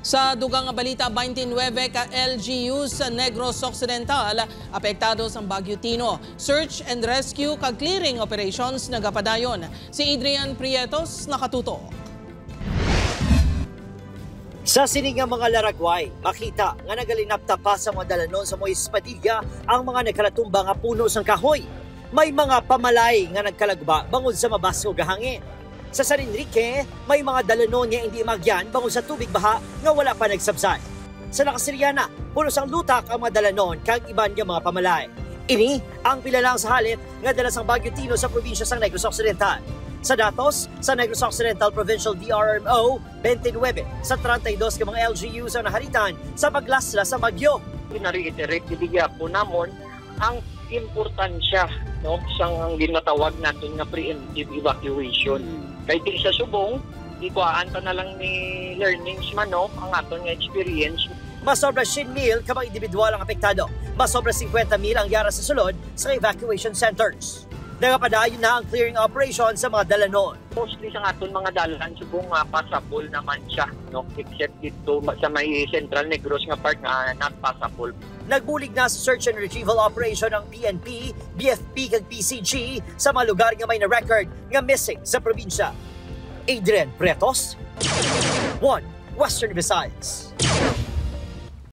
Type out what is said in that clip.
Sa dugang nga balita, 29 ka LGU sa Negros Occidental apektado sa Bagyo Tino. Search and rescue kag clearing operations nagapadayon. Si Adrian Prietos nakatuto. Sa sining nga mga laragway, makita nga nagalinapta pa sa mga dalanon sa Moise Padilla ang mga nagkalatumba nga puno sang kahoy. May mga pamalay nga nagkalagba bangod sa mabaso gahangin. Sa San Enrique, may mga dalanon nga hindi magyan bangod sa tubig baha nga wala pa nagsabsay. Sa Nakasiriana, punos ang lutak ang mga dalanon kag iban nga mga pamalay. Ini ang pilalang sa halit nga dala sang Bagyo Tino sa probinsya sang Negros Occidental. Sa datos, sa Negros Occidental Provincial DRRMO, 29 sa 32 ka mga LGUs ang naharitan sa paglasla sa bagyo. Pinare-iterate po namon ang importansya sang ginatawag natin nga preemptive evacuation. Kaya di sa subong, di ko aanta na lang ni learnings man ang aton nga experience. Masobra 100,000 ka mga individual ang apektado. Masobra 50,000 ang yara sa sulod sa evacuation centers. Nagapadayon na ang clearing operation sa mga dalanon. Mostly sa aton mga dalan, subong passable naman siya. Except dito sa may Central Negros nga part nga not passable. Nagbulig na sa search and retrieval operation ng PNP, BFP kag PCG sa mga lugar nga may na-record nga missing sa probinsya. Adrian Prietos, 1 Western Visayas.